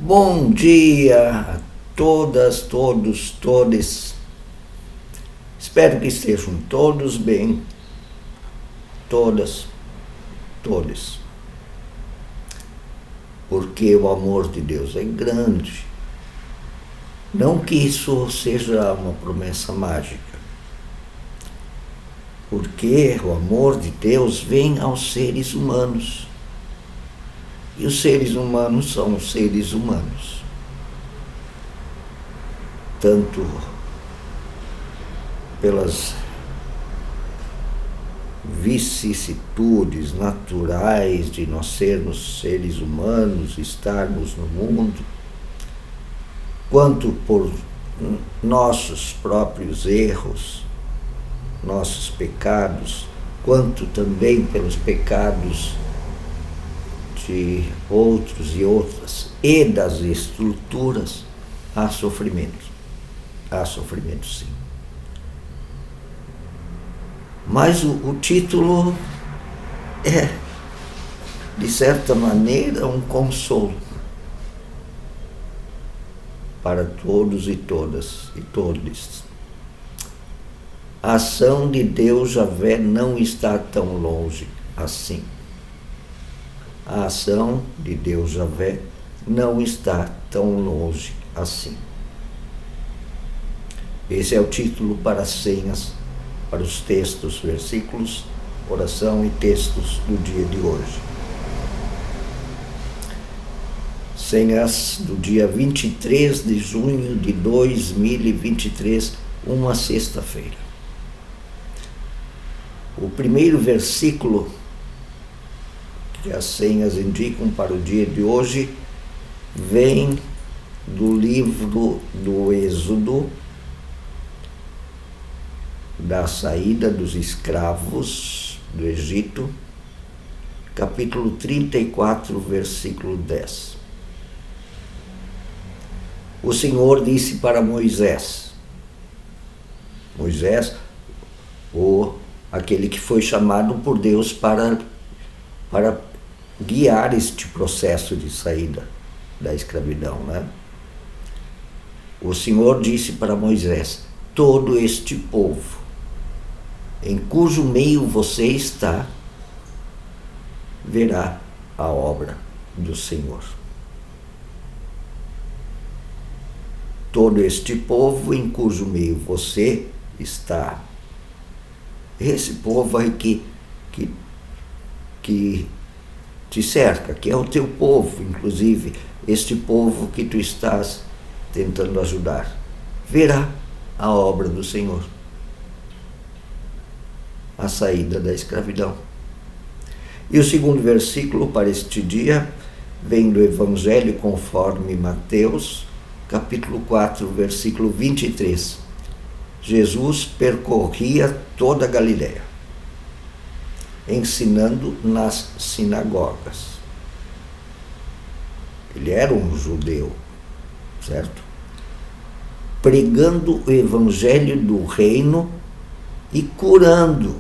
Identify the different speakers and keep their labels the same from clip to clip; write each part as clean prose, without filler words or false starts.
Speaker 1: Bom dia a todas, todos, todes. Espero que estejam todos bem, todas, todes. Porque o amor de Deus é grande. Não que isso seja uma promessa mágica. Porque o amor de Deus vem aos seres humanos. E os seres humanos são os seres humanos. Tanto pelas vicissitudes naturais de nós sermos seres humanos, estarmos no mundo, quanto por nossos próprios erros, nossos pecados, quanto também pelos pecados de outros e outras, e das estruturas, há sofrimento. Há sofrimento, sim. Mas o título é, de certa maneira, um consolo para todos e todas e todos. A ação de Deus Javé não está tão longe assim. A ação de Deus Javé não está tão longe assim. Esse é o título para as senhas, para os textos, versículos, oração e textos do dia de hoje. Senhas do dia 23 de junho de 2023, uma sexta-feira. O primeiro versículo que as senhas indicam para o dia de hoje vem do livro do Êxodo, da saída dos escravos do Egito, capítulo 34, versículo 10. O Senhor disse para Moisés, aquele que foi chamado por Deus para guiar este processo de saída da escravidão, né? O Senhor disse para Moisés: todo este povo, em cujo meio você está, verá a obra do Senhor. Todo este povo em cujo meio você está. Esse povo aí que te cerca, que é o teu povo, inclusive, este povo que tu estás tentando ajudar, verá a obra do Senhor, a saída da escravidão. E o segundo versículo para este dia vem do Evangelho conforme Mateus, capítulo 4, versículo 23. Jesus percorria toda a Galileia, ensinando nas sinagogas. Ele era um judeu, certo? Pregando o evangelho do reino e curando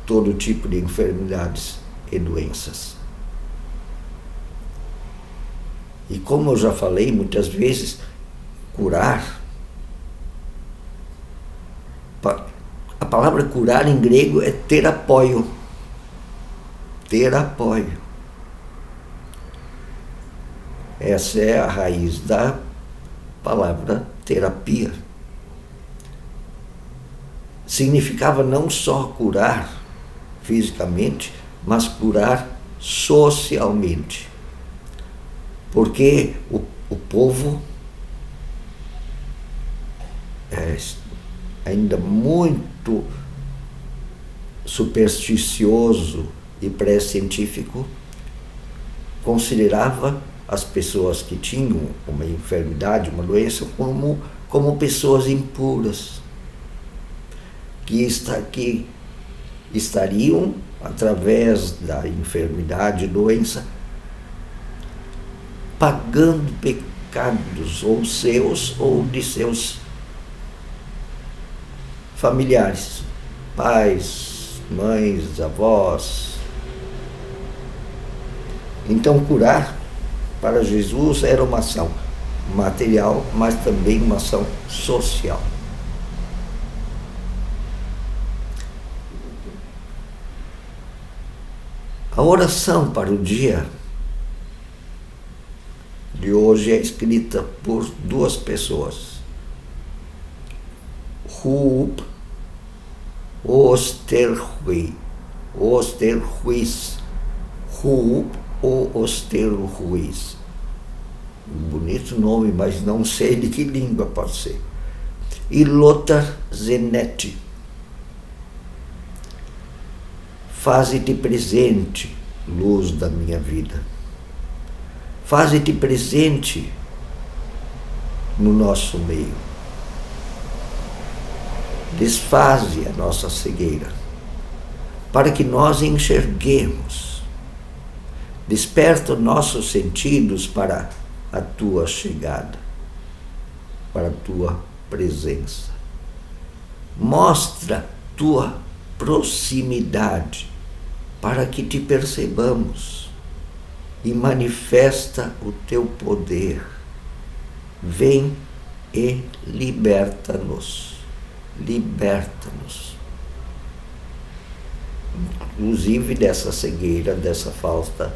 Speaker 1: todo tipo de enfermidades e doenças. E como eu já falei muitas vezes, curar, a palavra curar em grego é ter apoio. Ter apoio. Essa é a raiz da palavra terapia. Significava não só curar fisicamente, mas curar socialmente. Porque o povo é ainda muito supersticioso e pré-científico, considerava as pessoas que tinham uma enfermidade, uma doença, como pessoas impuras, que estariam, através da enfermidade e doença, pagando pecados, ou seus ou de seus familiares, pais, mães, avós. Então, curar para Jesus era uma ação material, mas também uma ação social. A oração para o dia de hoje é escrita por duas pessoas. Huub Osterhuis. Huub Osterhuis. Bonito nome, mas não sei de que língua pode ser. E Lothar Zenetti. Faze-te presente, luz da minha vida. Faze-te presente no nosso meio. Desfaze a nossa cegueira, para que nós enxerguemos. Desperta nossos sentidos para a tua chegada, para a tua presença. Mostra tua proximidade, para que te percebamos, e manifesta o teu poder. Vem e liberta-nos. Liberta-nos. Inclusive dessa cegueira, dessa falta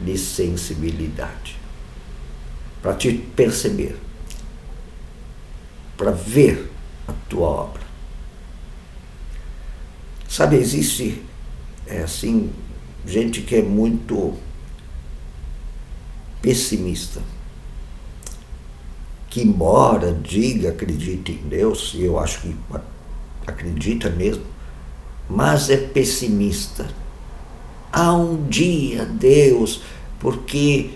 Speaker 1: de sensibilidade. Para te perceber, para ver a tua obra. Sabe, existe, gente que é muito pessimista, que embora diga, acredite em Deus, e eu acho que acredita mesmo, mas é pessimista. Há um dia, Deus, porque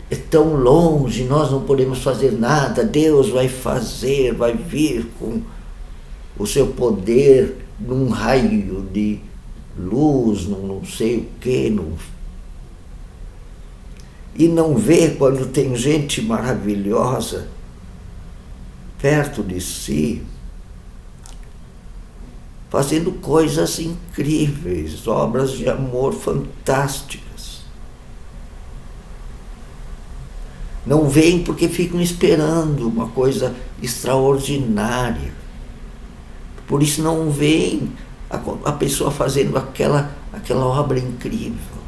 Speaker 1: é tão longe, nós não podemos fazer nada, Deus vai fazer, vai vir com o seu poder num raio de luz, não sei o quê, e não vê quando tem gente maravilhosa perto de si, fazendo coisas incríveis, obras de amor fantásticas. Não veem porque ficam esperando uma coisa extraordinária. Por isso não veem a pessoa fazendo aquela obra incrível.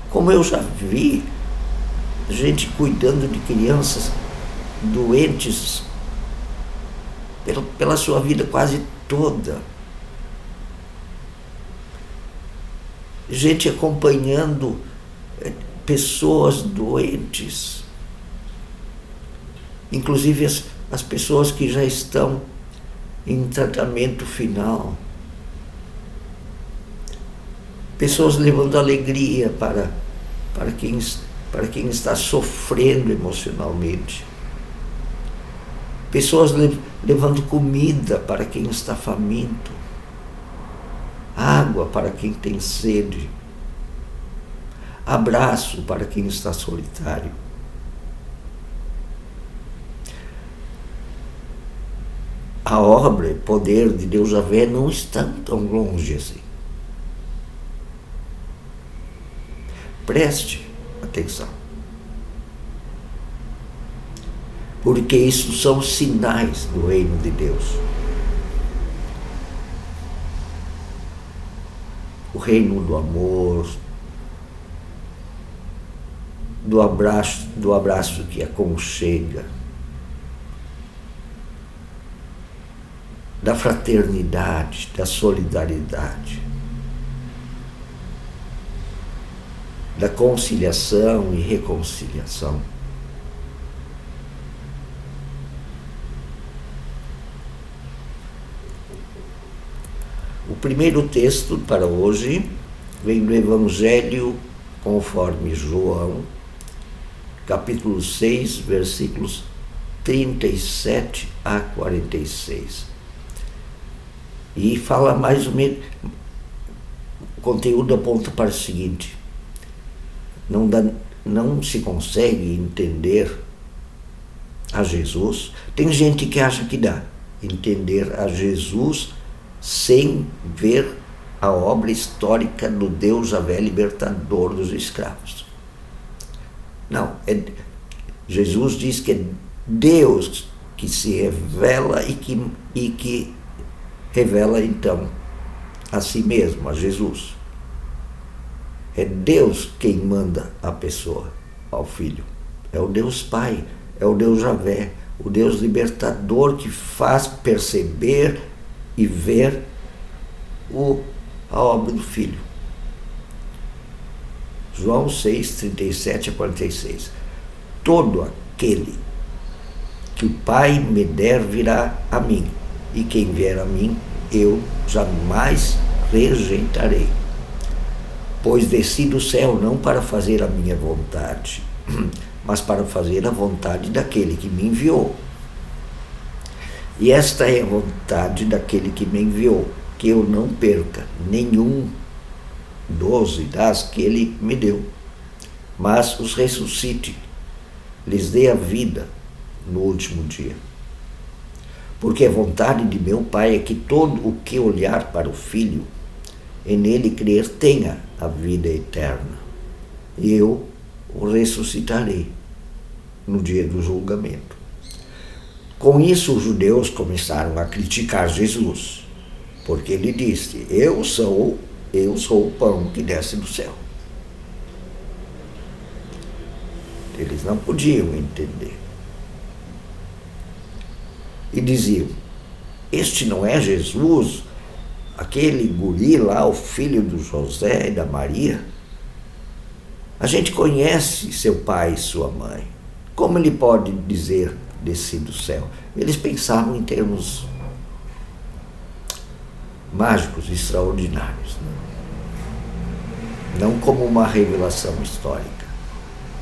Speaker 1: Como eu já vi gente cuidando de crianças doentes pela sua vida quase toda. Gente acompanhando pessoas doentes. Inclusive as pessoas que já estão em tratamento final. Pessoas levando alegria para quem está sofrendo emocionalmente. Pessoas levando comida para quem está faminto. Água para quem tem sede. Abraço para quem está solitário. A obra e poder de Deus Javé não estão tão longe assim. Preste atenção. Porque isso são sinais do reino de Deus. O reino do amor, do abraço que aconchega, da fraternidade, da solidariedade, da conciliação e reconciliação. O primeiro texto para hoje vem do Evangelho conforme João, capítulo 6, versículos 37 a 46. E fala mais ou menos, o conteúdo aponta para o seguinte: não se consegue entender a Jesus. Tem gente que acha que dá entender a Jesus sem ver a obra histórica do Deus Javé libertador dos escravos. Não, Jesus diz que é Deus que se revela e que revela então a si mesmo, a Jesus. É Deus quem manda a pessoa ao Filho. É o Deus Pai, é o Deus Javé, o Deus libertador que faz perceber e ver a obra do Filho. João 6, 37 a 46. Todo aquele que o Pai me der virá a mim, e quem vier a mim, eu jamais rejeitarei. Pois desci do céu não para fazer a minha vontade, mas para fazer a vontade daquele que me enviou. E esta é a vontade daquele que me enviou, que eu não perca nenhum das que ele me deu, mas os ressuscite, lhes dê a vida no último dia. Porque a vontade de meu Pai é que todo o que olhar para o Filho e nele crer tenha a vida eterna. E eu o ressuscitarei no dia do julgamento. Com isso, os judeus começaram a criticar Jesus, porque ele disse: eu sou o pão que desce do céu. Eles não podiam entender. E diziam: este não é Jesus, aquele guri lá, o filho do José e da Maria? A gente conhece seu pai e sua mãe. Como ele pode dizer desci do céu? Eles pensavam em termos mágicos, extraordinários, não como uma revelação histórica.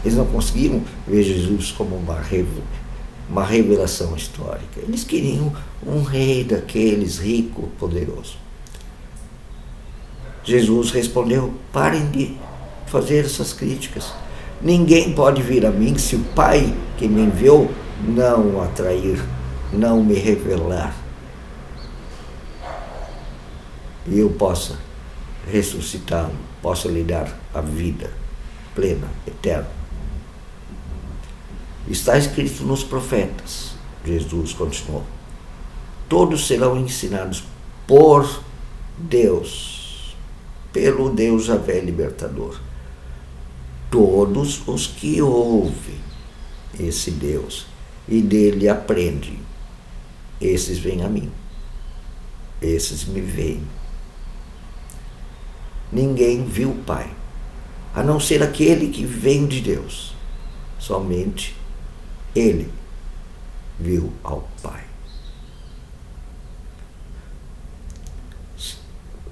Speaker 1: Eles não conseguiam ver Jesus como uma revelação histórica. Eles queriam um rei daqueles rico, poderoso. Jesus respondeu: parem de fazer essas críticas. Ninguém pode vir a mim se o Pai que me enviou não o atrair, não me revelar, e eu possa ressuscitá-lo, possa lhe dar a vida plena, eterna. Está escrito nos profetas, Jesus continuou: todos serão ensinados por Deus, pelo Deus Javé libertador. Todos os que ouvem esse Deus e dele aprendem, esses vêm a mim, esses me veem. Ninguém viu o Pai, a não ser aquele que vem de Deus. Somente ele viu ao Pai.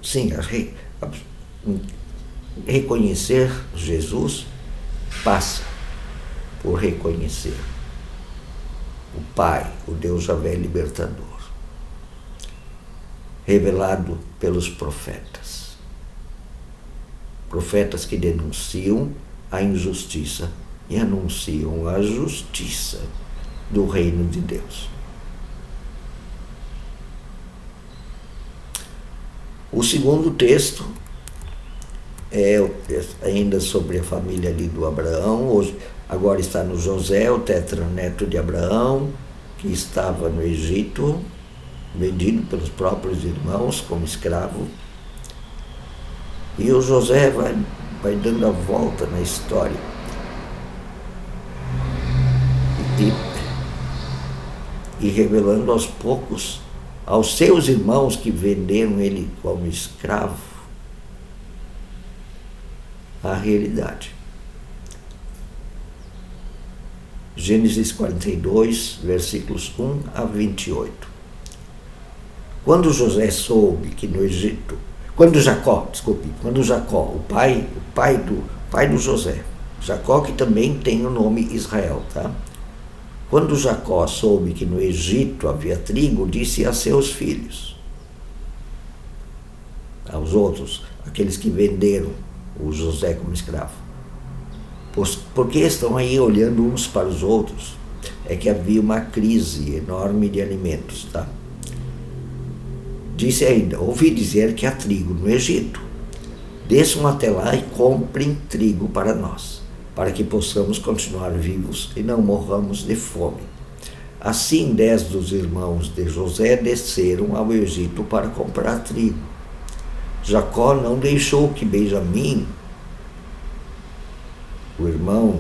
Speaker 1: Sim, reconhecer Jesus passa por reconhecer o Pai, o Deus Javé libertador, revelado pelos profetas. Profetas que denunciam a injustiça e anunciam a justiça do reino de Deus. O segundo texto é ainda sobre a família ali do Abraão. Hoje, agora está no José, o tetraneto de Abraão, que estava no Egito, vendido pelos próprios irmãos como escravo. E o José vai dando a volta na história. E revelando aos poucos aos seus irmãos que venderam ele como escravo a realidade. Gênesis 42, versículos 1 a 28. Quando José soube que no Egito, quando Jacó, o pai do José, Jacó que também tem o nome Israel, tá? Quando Jacó soube que no Egito havia trigo, disse a seus filhos, aos outros, aqueles que venderam o José como escravo: por que estão aí olhando uns para os outros? É que havia uma crise enorme de alimentos, tá? Disse ainda: ouvi dizer que há trigo no Egito. Desçam até lá e comprem trigo para nós, para que possamos continuar vivos e não morramos de fome. Assim 10 dos irmãos de José desceram ao Egito para comprar trigo. Jacó não deixou que Benjamim, o irmão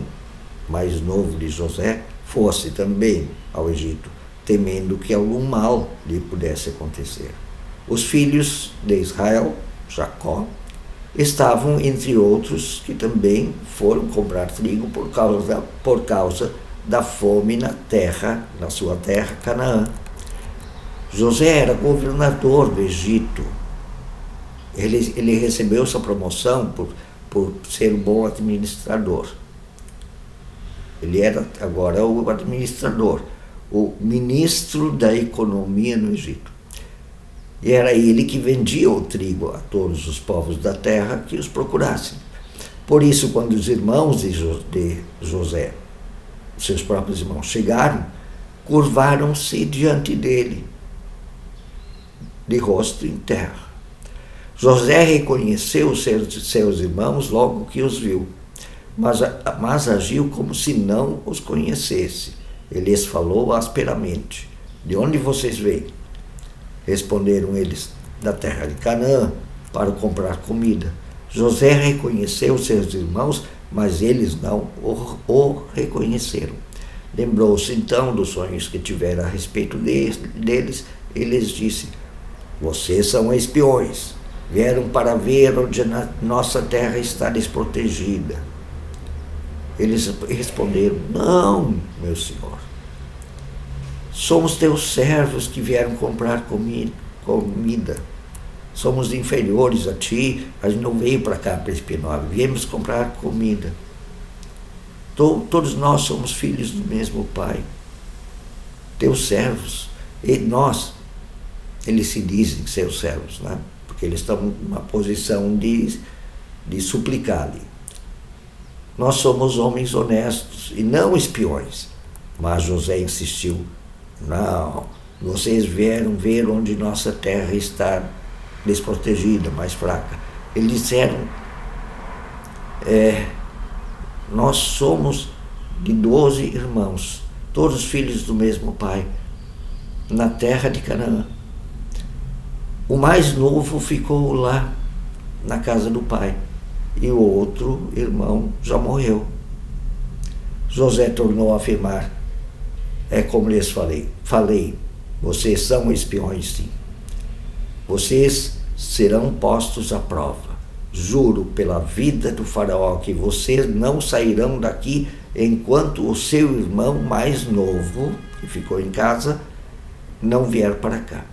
Speaker 1: mais novo de José, fosse também ao Egito, temendo que algum mal lhe pudesse acontecer. Os filhos de Israel, Jacó, estavam entre outros que também foram comprar trigo por causa da fome na sua terra, Canaã. José era governador do Egito. Ele recebeu essa promoção por ser um bom administrador. Ele era agora o administrador, o ministro da economia no Egito. E era ele que vendia o trigo a todos os povos da terra que os procurassem. Por isso, quando os irmãos de José, seus próprios irmãos, chegaram, curvaram-se diante dele, de rosto em terra. José reconheceu seus irmãos logo que os viu, mas agiu como se não os conhecesse. Ele lhes falou asperamente: de onde vocês vêm? Responderam eles: da terra de Canaã, para comprar comida. José reconheceu seus irmãos, mas eles não o reconheceram. Lembrou-se então dos sonhos que tivera a respeito deles e lhes disse: vocês são espiões, vieram para ver onde nossa terra está desprotegida. Eles responderam: não, meu senhor. Somos teus servos que vieram comprar comida. Somos inferiores a ti, a gente não veio para cá para espiar, viemos comprar comida. Todos nós somos filhos do mesmo pai, teus servos. E nós, eles se dizem seus servos, né? Porque eles estão numa posição de suplicar-lhe. Nós somos homens honestos e não espiões. Mas José insistiu: não, vocês vieram ver onde nossa terra está desprotegida, mais fraca. Eles disseram: nós somos de 12 irmãos, todos filhos do mesmo pai, na terra de Canaã. O mais novo ficou lá na casa do pai e o outro irmão já morreu. José tornou a afirmar: é como lhes falei, vocês são espiões, sim. Vocês serão postos à prova. Juro pela vida do faraó que vocês não sairão daqui enquanto o seu irmão mais novo, que ficou em casa, não vier para cá.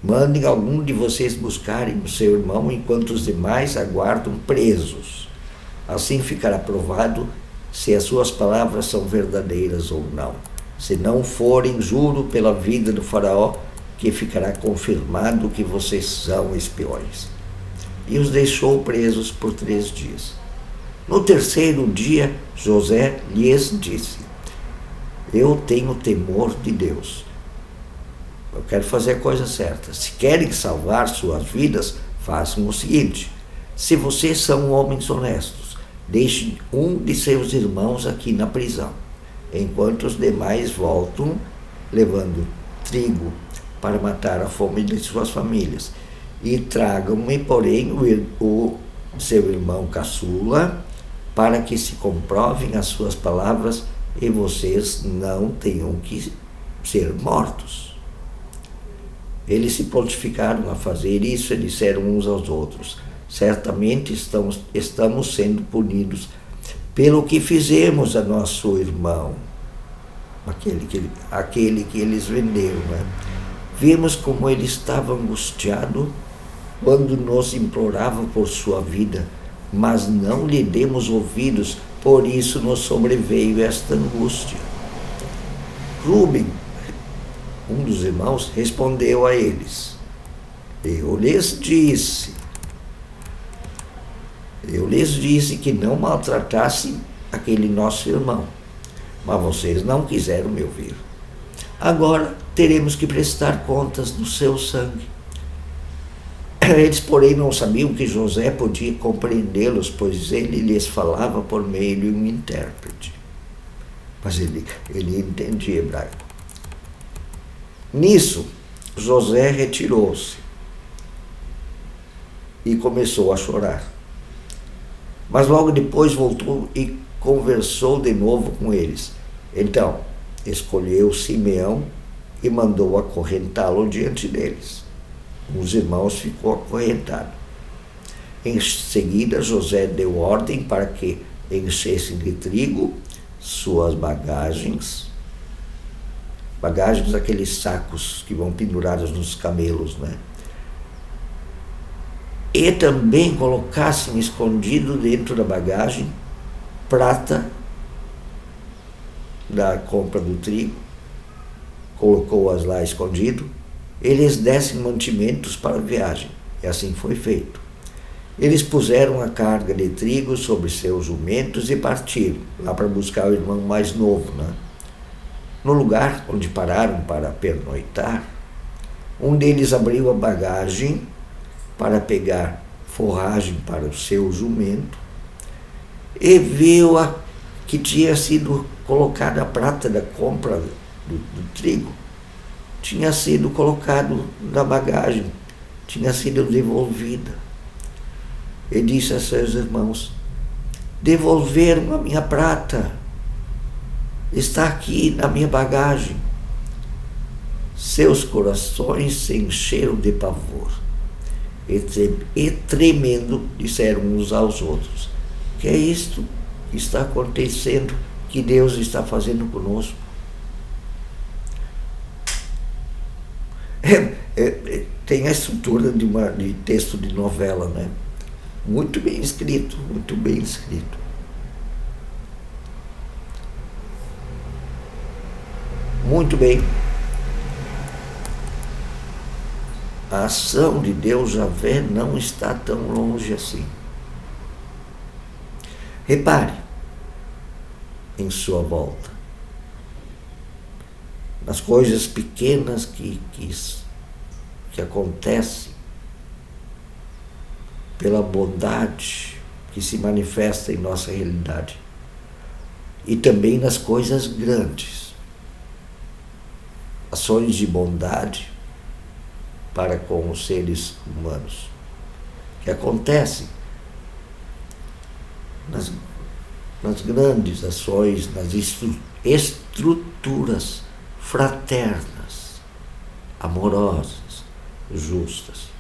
Speaker 1: Mandem algum de vocês buscarem o seu irmão enquanto os demais aguardam presos. Assim ficará provado se as suas palavras são verdadeiras ou não. Se não forem, juro pela vida do faraó que ficará confirmado que vocês são espiões. E os deixou presos por 3 dias. No terceiro dia, José lhes disse: eu tenho temor de Deus. Eu quero fazer a coisa certa. Se querem salvar suas vidas, façam o seguinte: se vocês são homens honestos, deixem um de seus irmãos aqui na prisão, enquanto os demais voltam levando trigo para matar a fome de suas famílias. E tragam-me, porém, o seu irmão caçula, para que se comprovem as suas palavras e vocês não tenham que ser mortos. Eles se prontificaram a fazer isso e disseram uns aos outros: certamente estamos sendo punidos pelo que fizemos a nosso irmão, aquele que eles venderam, né? Vimos como ele estava angustiado quando nos implorava por sua vida, mas não lhe demos ouvidos, por isso nos sobreveio esta angústia. Rúben, um dos irmãos, respondeu a eles: eu lhes disse que não maltratassem aquele nosso irmão, mas vocês não quiseram me ouvir. Agora teremos que prestar contas do seu sangue. Eles, porém, não sabiam que José podia compreendê-los, pois ele lhes falava por meio de um intérprete. Mas ele entendia hebraico. Nisso, José retirou-se e começou a chorar. Mas logo depois voltou e conversou de novo com eles. Então, escolheu Simeão e mandou acorrentá-lo diante deles. Os irmãos ficou acorrentado. Em seguida, José deu ordem para que enchessem de trigo suas bagagens, aqueles sacos que vão pendurados nos camelos, né? E também colocassem escondido dentro da bagagem prata da compra do trigo, colocou-as lá escondido, eles dessem mantimentos para a viagem. E assim foi feito. Eles puseram a carga de trigo sobre seus jumentos e partiram, lá para buscar o irmão mais novo, né? No lugar onde pararam para pernoitar, um deles abriu a bagagem para pegar forragem para o seu jumento e viu que tinha sido colocada a prata da compra do trigo, tinha sido colocado na bagagem, tinha sido devolvida. E disse a seus irmãos: devolveram a minha prata, está aqui na minha bagagem. Seus corações se encheram de pavor e tremendo disseram uns aos outros: que é isto que está acontecendo, que Deus está fazendo conosco? Tem a estrutura de texto de novela, né? Muito bem escrito, muito bem escrito. Muito bem. A ação de Deus Javé não está tão longe assim. Repare em sua volta, nas coisas pequenas que acontecem, pela bondade que se manifesta em nossa realidade, e também nas coisas grandes, ações de bondade para com os seres humanos, que acontecem nas grandes ações, nas estruturas fraternas, amorosas, justas,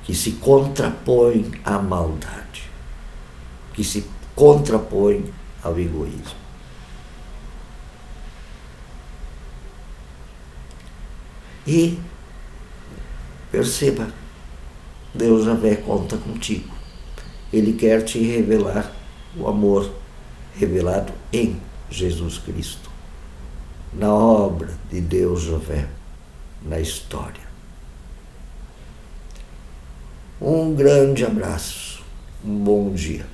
Speaker 1: que se contrapõem à maldade, que se contrapõem ao egoísmo. E perceba, Deus Javé conta contigo. Ele quer te revelar o amor revelado em Jesus Cristo, na obra de Deus Javé, na história. Um grande abraço, um bom dia.